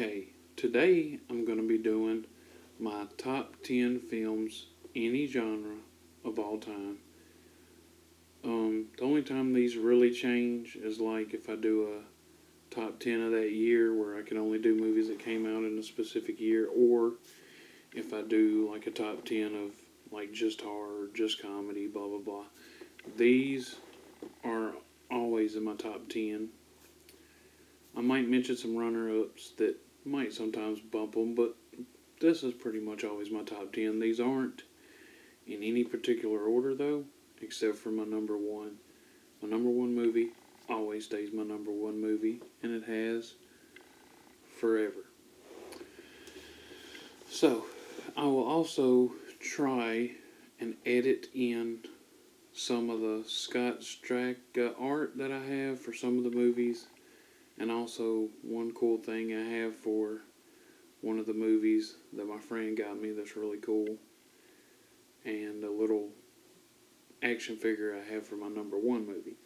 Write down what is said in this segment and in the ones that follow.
Okay, today I'm going to be doing my top 10 films, any genre of all time. The only time these really change is like if I do a top 10 of that year where I can only do movies that came out in a specific year, or if I do like a top 10 of like just horror, just comedy, blah, blah, blah. These are always in my top 10. I might mention some runner ups that might sometimes bump them, but this is pretty much always my top 10. These aren't in any particular order, though, except for my number one. My number one movie always stays my number one movie, and it has forever. So, I will also try and edit in some of the Scott Straka art that I have for some of the movies, and also one cool thing I have for one of the movies that my friend got me that's really cool, and a little action figure I have for my number one movie.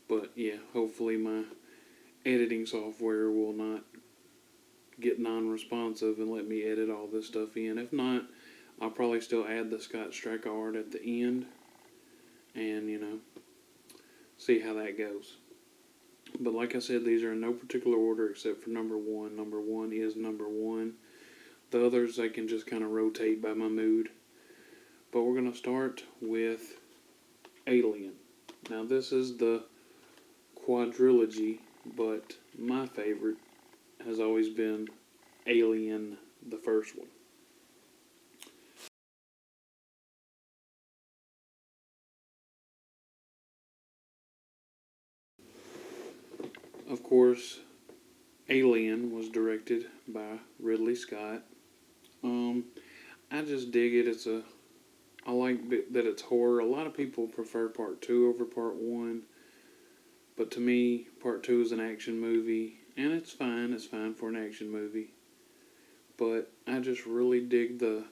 But yeah, hopefully my editing software will not get non-responsive and let me edit all this stuff in. If not, I'll probably still add the Scott Straka art at the end and, see how that goes. But like I said, these are in no particular order except for number one. Number one is number one. The others I can just kind of rotate by my mood. But we're going to start with Alien. Now this is the quadrilogy, but my favorite has always been Alien, the first one. Of course, Alien was directed by Ridley Scott. Um, I just dig it. I like that it's horror. A lot of people prefer part two over part one, but to me, part two is an action movie, and it's fine. It's fine for an action movie, but I just really dig the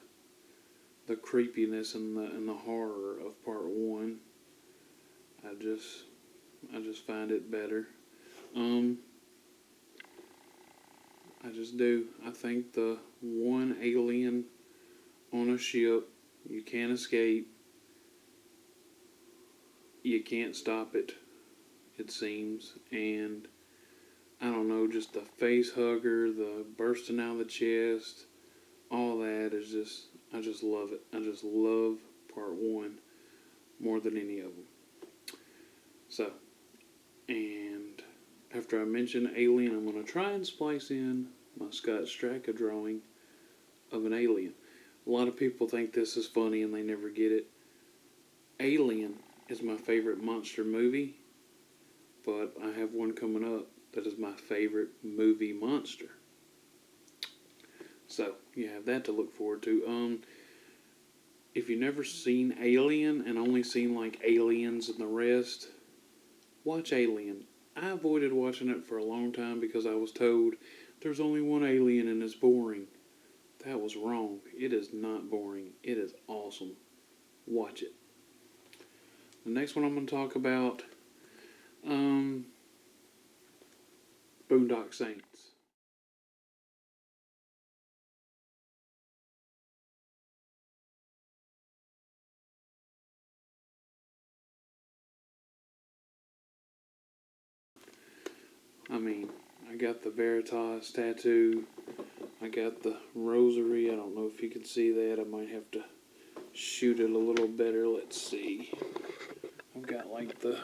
creepiness and the horror of part one. I just find it better. Um, I just do. I think the one alien on a ship, you can't escape. You can't stop it, it seems. And I don't know, just the face hugger, the bursting out of the chest, all that is just, I just love it. I just love part one more than any of them. So, and after I mention Alien, I'm going to try and splice in my Scott Straka drawing of an alien. A lot of people think this is funny and they never get it. Alien is my favorite monster movie, but I have one coming up that is my favorite movie monster. So, you have that to look forward to. If you've never seen Alien and only seen like Aliens and the rest, watch Alien. I avoided watching it for a long time because I was told there's only one alien and it's boring. That was wrong. It is not boring. It is awesome. Watch it. The next one I'm going to talk about, Boondock Saints. I mean, I got the Veritas tattoo. I got the rosary. I don't know if you can see that. I might have to shoot it a little better. Let's see. I've got like the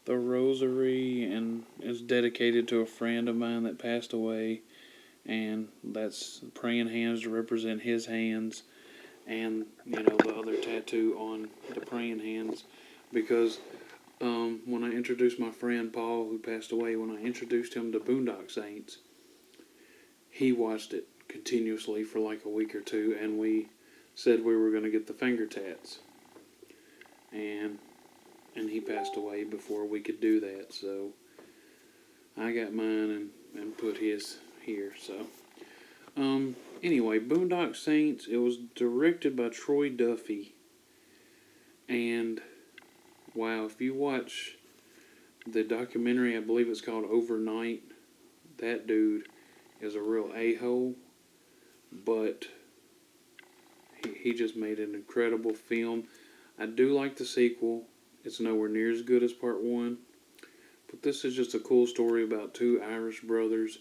rosary, and it's dedicated to a friend of mine that passed away, and that's praying hands to represent his hands, and the other tattoo on the praying hands, because when I introduced my friend Paul, who passed away, when I introduced him to Boondock Saints, he watched it continuously for like a week or two, and we said we were going to get the finger tats, and he passed away before we could do that, so I got mine and put his here. So anyway, Boondock Saints, it was directed by Troy Duffy, and wow, if you watch the documentary, I believe it's called Overnight, that dude is a real a-hole, but he just made an incredible film. I do like the sequel. It's nowhere near as good as part one, but this is just a cool story about two Irish brothers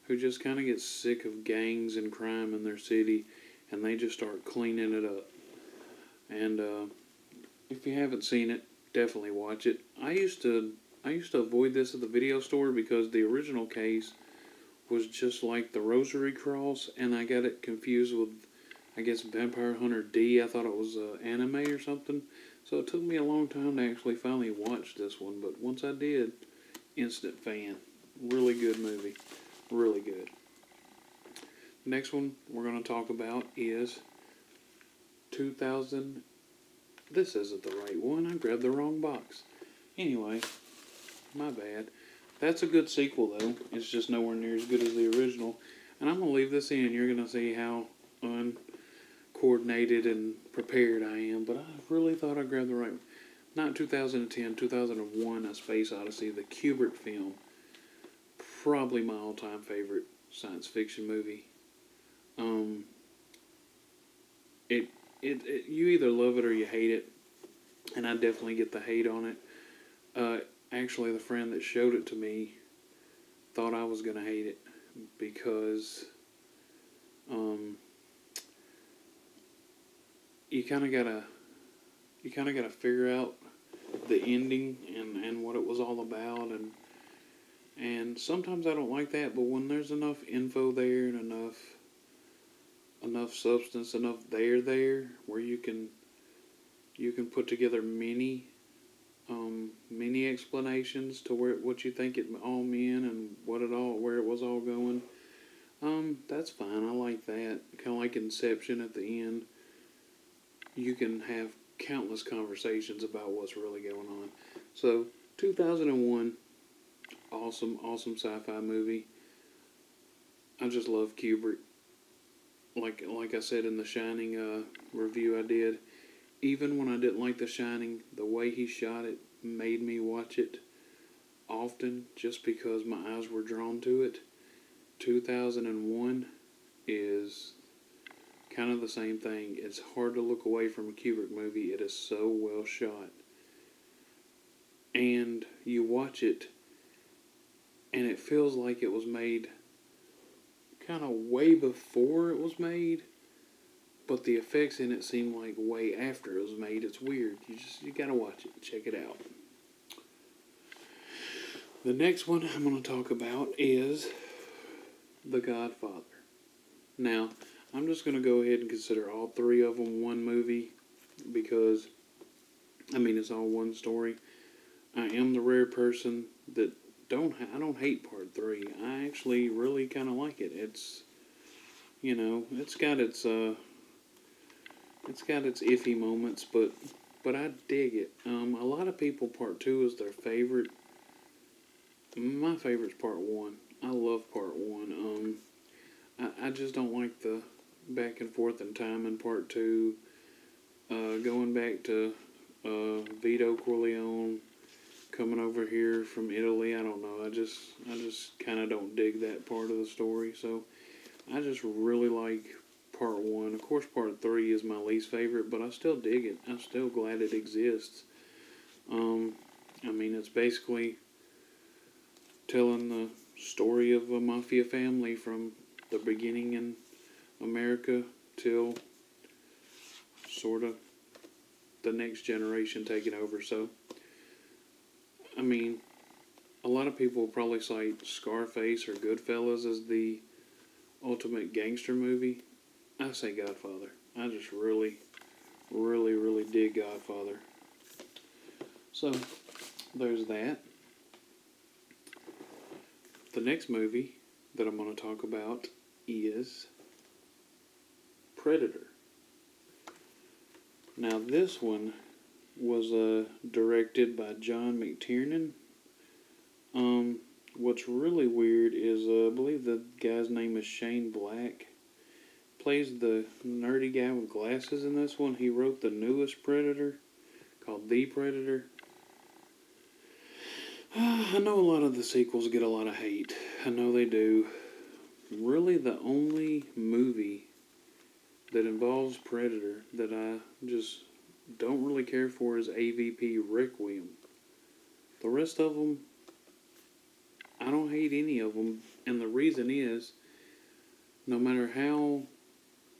who just kind of get sick of gangs and crime in their city, and they just start cleaning it up. And if you haven't seen it, definitely watch it. I used to avoid this at the video store because the original case was just like the Rosary Cross, and I got it confused with, I guess, Vampire Hunter D. I thought it was anime or something. So it took me a long time to actually finally watch this one, but once I did, instant fan. Really good movie. Really good. Next one we're going to talk about is 2000. This isn't the right one. I grabbed the wrong box. Anyway, my bad. That's a good sequel, though. It's just nowhere near as good as the original. And I'm going to leave this in. You're going to see how uncoordinated and prepared I am. But I really thought I grabbed the right one. Not 2010, 2001, A Space Odyssey, the Kubrick film. Probably my all-time favorite science fiction movie. You either love it or you hate it. And I definitely get the hate on it. Actually, the friend that showed it to me thought I was going to hate it because you kind of gotta figure out the ending and what it was all about, and sometimes I don't like that, but when there's enough info there and enough substance, enough there where you can put together many explanations to what you think it all meant and where it was all going. That's fine. I like that. Kind of like Inception at the end. You can have countless conversations about what's really going on. So, 2001, awesome sci-fi movie. I just love Kubrick. Like I said in the Shining review I did, even when I didn't like The Shining, the way he shot it made me watch it often just because my eyes were drawn to it. 2001 is kind of the same thing. It's hard to look away from a Kubrick movie. It is so well shot. And you watch it, and it feels like it was made kind of way before it was made, but the effects in it seem like way after it was made. It's weird. You gotta watch it. Check it out. The next one I'm going to talk about is The Godfather. Now, I'm just going to go ahead and consider all three of them one movie because, it's all one story. I am the rare person that I don't hate part 3. I actually really kind of like it. It's, it's got its iffy moments, but I dig it. A lot of people, part 2 is their favorite. My favorite's part 1. I love part 1. I just don't like the back and forth in time in part 2. Going back to Vito Corleone coming over here from Italy. I don't know. I just kind of don't dig that part of the story. So I just really like part 1. Of course, part 3 is my least favorite, but I still dig it. I'm still glad it exists. It's basically telling the story of a mafia family from the beginning in America till sort of the next generation taking over. So, a lot of people probably cite Scarface or Goodfellas as the ultimate gangster movie. I say Godfather. I just really, really, really dig Godfather. So, there's that. The next movie that I'm going to talk about is Predator. Now, this one was directed by John McTiernan. What's really weird is I believe the guy's name is Shane Black. Plays the nerdy guy with glasses in this one. He wrote the newest Predator called The Predator. I know a lot of the sequels get a lot of hate. I know they do. really the only movie that involves Predator that I just don't really care for is AVP Requiem. The rest of them, I don't hate any of them, and the reason is, no matter how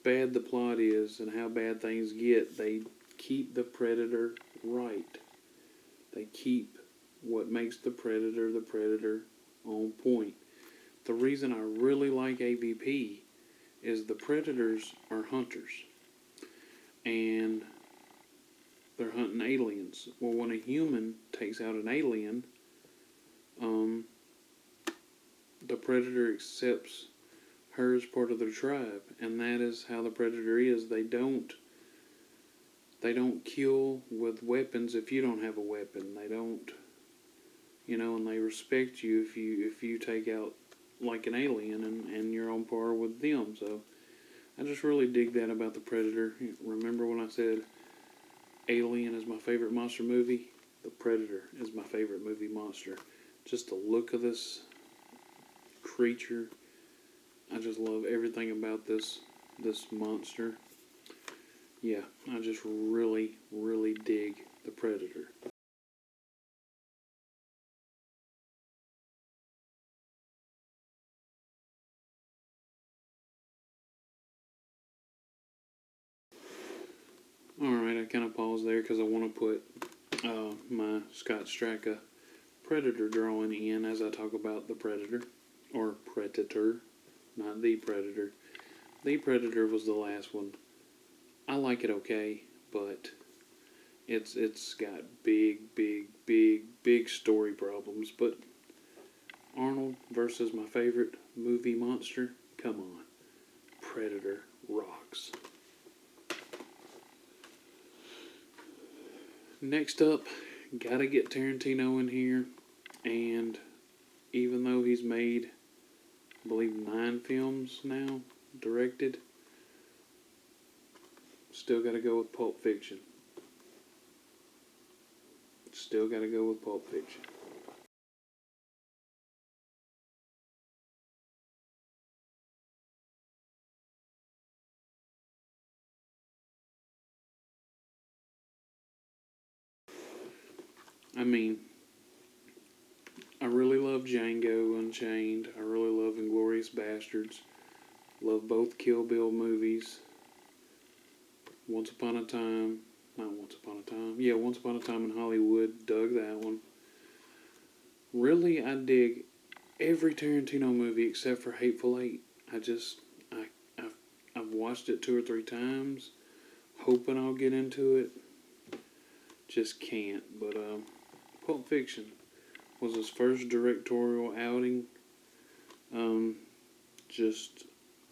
bad the plot is and how bad things get, they keep the Predator right. They keep what makes the Predator on point. The reason I really like AVP is the Predators are hunters. And they're hunting aliens. Well, when a human takes out an alien, the Predator accepts her as part of their tribe. And that is how the Predator is. They don't kill with weapons if you don't have a weapon. They don't, and they respect you if you take out like an alien and you're on par with them. So I just really dig that about the Predator. Remember when I said Alien is my favorite monster movie? The Predator is my favorite movie monster. Just the look of this creature. I just love everything about this monster. Yeah, I just really, really dig the Predator. Alright, I kind of paused there because I want to put my Scott Straka Predator drawing in as I talk about the Predator. Or Predator, not the Predator. The Predator was the last one. I like it okay, but it's got big story problems. But Arnold versus my favorite movie monster, come on. Predator rocks. Next up, gotta get Tarantino in here. And even though he's made, I believe, 9 films now, directed, still gotta go with Pulp Fiction. Still gotta go with Pulp Fiction. I mean, I really love Django Unchained. I really love Inglourious Bastards. Love both Kill Bill movies. Once Upon a Time. Not Once Upon a Time. Yeah, Once Upon a Time in Hollywood. Dug that one. Really, I dig every Tarantino movie except for Hateful Eight. I've watched it 2 or 3 times, hoping I'll get into it. Just can't. But Pulp Fiction was his first directorial outing. Just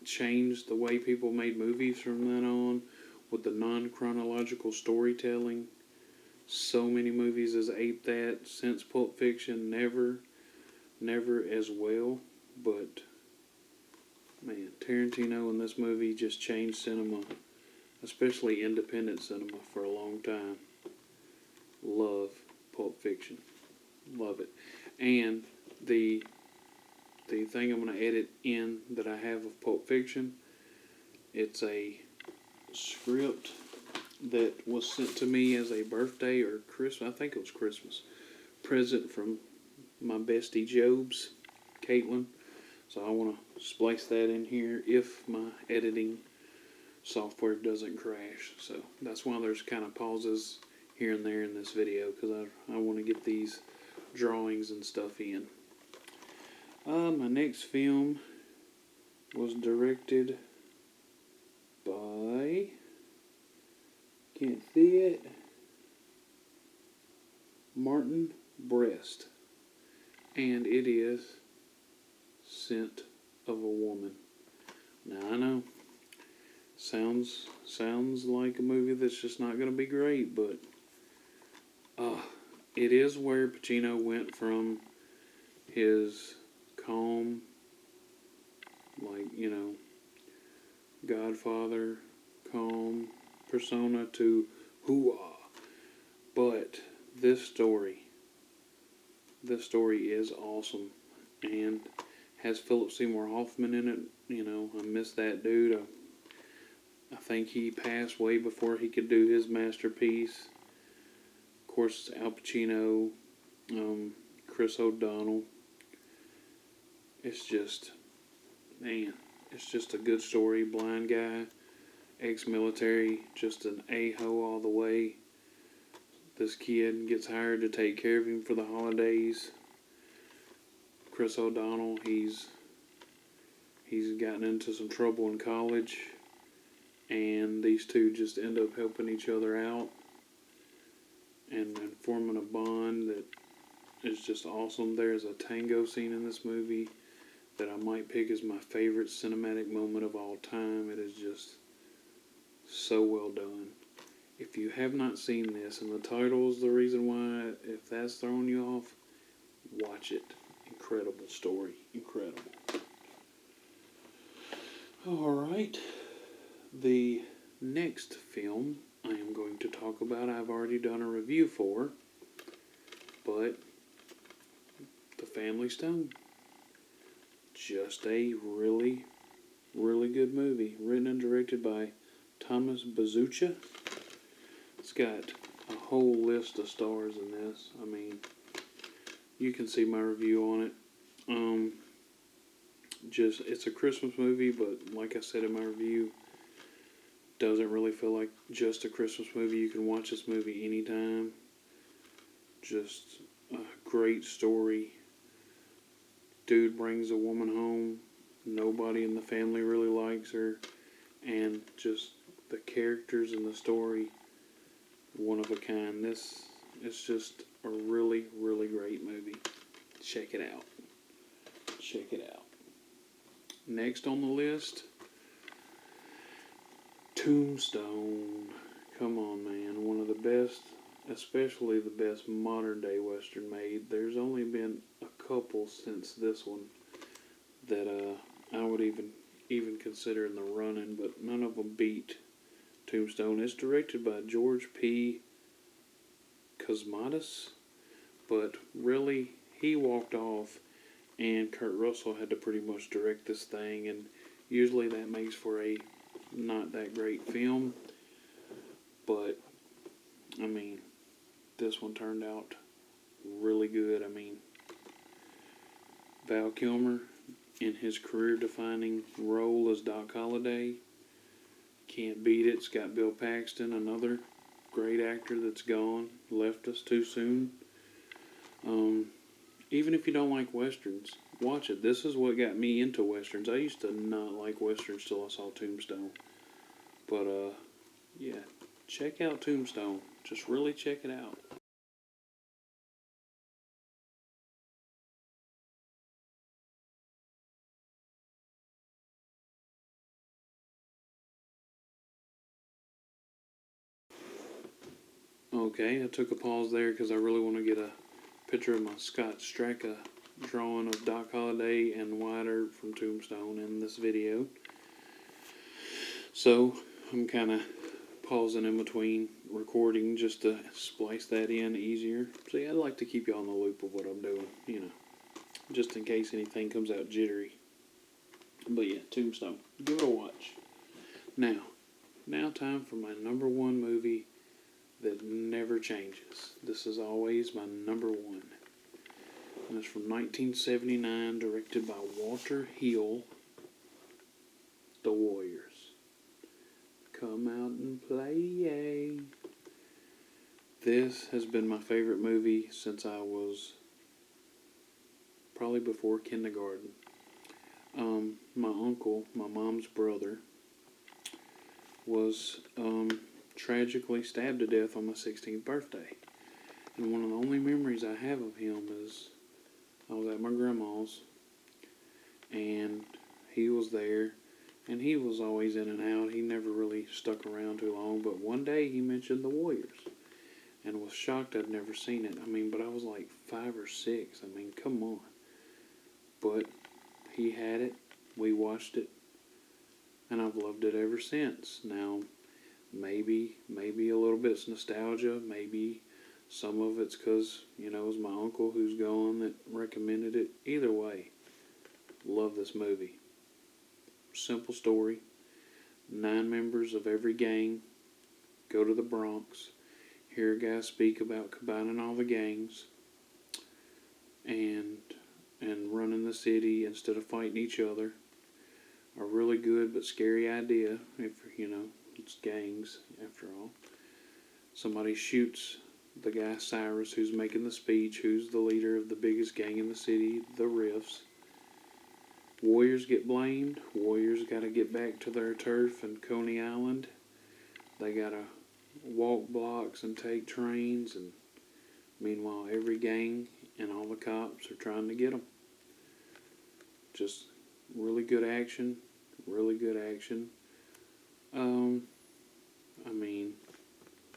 changed the way people made movies from then on with the non-chronological storytelling. So many movies has aped that since Pulp Fiction. Never as well. But, man, Tarantino in this movie just changed cinema, especially independent cinema, for a long time. Love Pulp Fiction. Love it. And the thing I'm going to edit in that I have of Pulp Fiction, it's a script that was sent to me as a birthday or Christmas, I think it was Christmas, present from my bestie Jobs, Caitlin. So I want to splice that in here if my editing software doesn't crash. So that's why there's kind of pauses here and there in this video, because I want to get these drawings and stuff in. My next film was directed by, can't see it, Martin Brest, and it is Scent of a Woman. Now I know, sounds like a movie that's just not going to be great, but it is where Pacino went from his calm, like, Godfather, calm persona to hoo-ah. But this story is awesome. And Has Philip Seymour Hoffman in it. You know, I miss that dude. I think he passed way before he could do his masterpiece. Of course, Al Pacino, Chris O'Donnell. It's just, man, it's just a good story. Blind guy, ex-military, just an a-hole all the way. This kid gets hired to take care of him for the holidays. Chris O'Donnell, he's gotten into some trouble in college, and these two just end up helping each other out and forming a bond that is just awesome. There's a tango scene in this movie that I might pick as my favorite cinematic moment of all time. It is just so well done. If you have not seen this, and the title is the reason why, if that's throwing you off, watch it. Incredible story. Incredible. Alright. The next film I am going to talk about, I've already done a review for, but The Family Stone. Just a really, really good movie. Written and directed by Thomas Bezucha. It's got a whole list of stars in this. I mean, you can see my review on it. It's a Christmas movie, but like I said in my review, doesn't really feel like just a Christmas movie. You can watch this movie anytime. Just a great story. Dude brings a woman home. Nobody in the family really likes her. And just the characters in the story, one of a kind. It's just a really, really great movie. Check it out. Check it out. Next on the list, Tombstone. Come on, man. One of the best, especially the best modern day Western made. There's only been a couple since this one that I would even consider in the running, but none of them beat Tombstone. It's directed by George P. Cosmatos, but really, he walked off, and Kurt Russell had to pretty much direct this thing, and usually that makes for a not that great film, but, I mean, this one turned out really good. I mean, Val Kilmer, in his career-defining role as Doc Holliday, can't beat it. It's got Bill Paxton, another great actor that's gone, left us too soon. Even if you don't like Westerns, watch it. This is what got me into Westerns. I used to not like Westerns till I saw Tombstone. But, yeah, check out Tombstone. Just really check it out. Okay, I took a pause there because I really want to get a picture of my Scott Straka drawing of Doc Holliday and Wyatt Earp from Tombstone in this video. So, I'm kind of pausing in between recording just to splice that in easier. See, I'd like to keep you on the loop of what I'm doing, you know, just in case anything comes out jittery. But yeah, Tombstone. Give it a watch. Now time for my number one movie that never changes. This is always my number one. And it's from 1979, directed by Walter Hill, The Warriors. Come out and play, yay. This has been my favorite movie since I was probably before kindergarten. My uncle, my mom's brother, was tragically stabbed to death on my 16th birthday. And one of the only memories I have of him is I was at my grandma's, and he was there, and he was always in and out. He never really stuck around too long, but one day he mentioned The Warriors, and was shocked I'd never seen it. I mean, but I was like 5 or 6. I mean, come on. But he had it, we watched it, and I've loved it ever since. Now, maybe a little bit's nostalgia, maybe some of it's because, you know, it was my uncle who's gone that recommended it. Either way, Love this movie. Simple story. 9 members of every gang go to the Bronx, hear a guy speak about combining all the gangs and running the city instead of fighting each other. A really good but scary idea if, it's gangs after all. Somebody shoots the guy Cyrus who's making the speech, who's the leader of the biggest gang in the city, the Riffs. Warriors get blamed. Warriors got to get back to their turf in Coney Island. They got to walk blocks and take trains, and meanwhile every gang and all the cops are trying to get them. Just really good action. Really good action.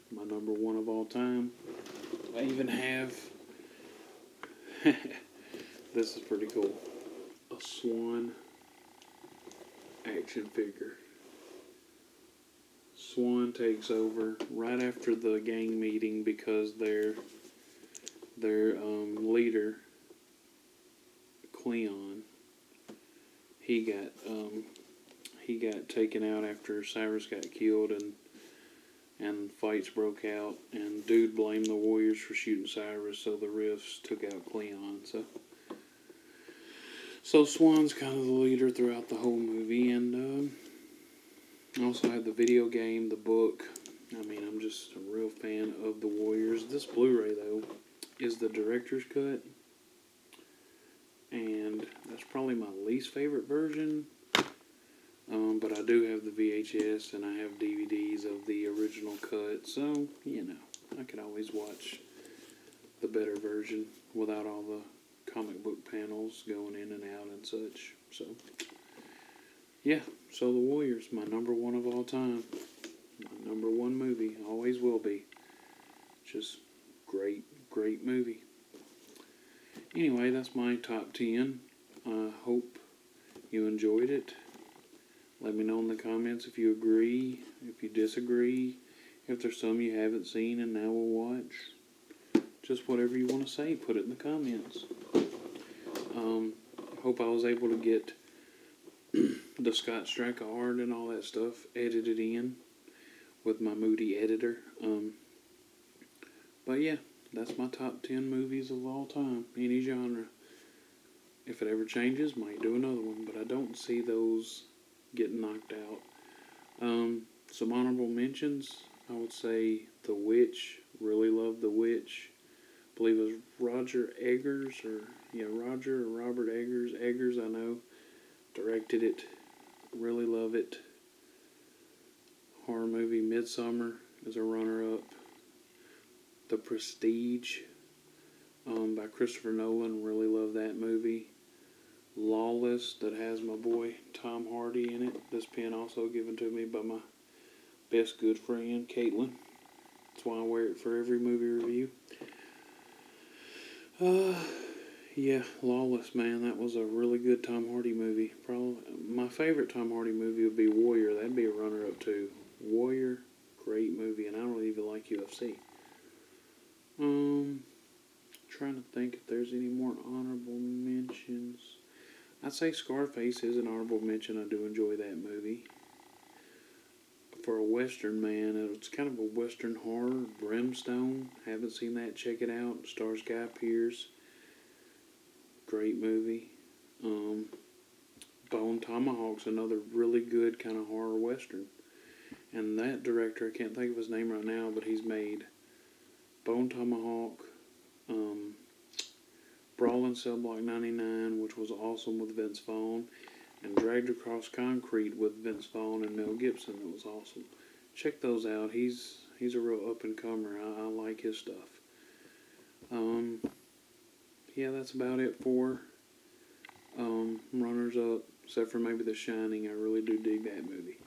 My number one of all time. I even have this is pretty cool. A Swan action figure. Swan takes over right after the gang meeting because their leader, Cleon, he got taken out after Cyrus got killed, and fights broke out, and dude blamed the Warriors for shooting Cyrus, so the Riffs took out Cleon. So Swan's kind of the leader throughout the whole movie, and I also have the video game, the book. I'm just a real fan of the Warriors. This Blu-ray, though, is the director's cut, and that's probably my least favorite version. But I do have the VHS, and I have DVDs of the original cut, so, I could always watch the better version without all the comic book panels going in and out and such. So, yeah, so The Warriors, my number one of all time. My number one movie, always will be. Just great, great movie. Anyway, that's my top 10. I hope you enjoyed it. Let me know in the comments if you agree, if you disagree, if there's some you haven't seen and now will watch. Just whatever you want to say, put it in the comments. Hope I was able to get the Scott Straka art and all that stuff edited in with my Moody editor. But yeah, that's my top 10 movies of all time, any genre. If it ever changes, might do another one, but I don't see those getting knocked out. Some honorable mentions, I would say The Witch. Really love The Witch. I believe it was Roger or Robert Eggers. Eggers, I know, directed it. Really love it. Horror movie Midsummer is a runner-up. The Prestige by Christopher Nolan. Really love that movie. Lawless, that has my boy Tom Hardy in it. This pen also given to me by my best good friend, Caitlin. That's why I wear it for every movie review. Yeah, Lawless, man. That was a really good Tom Hardy movie. Probably my favorite Tom Hardy movie would be Warrior. That'd be a runner-up too. Warrior, great movie, and I don't even like UFC. Trying to think if there's any more honorable mentions. I'd say Scarface is an honorable mention. I do enjoy that movie. For a Western, man, it's kind of a Western horror. Brimstone. Haven't seen that. Check it out. Stars Guy Pearce. Great movie. Bone Tomahawk's another really good kind of horror Western. And that director, I can't think of his name right now, but he's made Bone Tomahawk, Brawl in Cell Block 99, which was awesome with Vince Vaughn, and Dragged Across Concrete with Vince Vaughn and Mel Gibson. That was awesome. Check those out. He's a real up-and-comer. I like his stuff. Yeah, that's about it for runners-up, except for maybe The Shining. I really do dig that movie.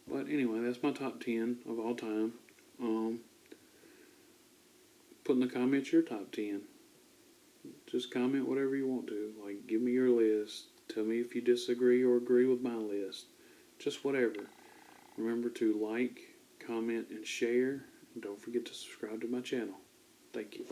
But anyway, that's my top 10 of all time. Put in the comments your top 10. Just comment whatever you want to. Like, give me your list. Tell me if you disagree or agree with my list. Just whatever. Remember to like, comment, and share. And don't forget to subscribe to my channel. Thank you.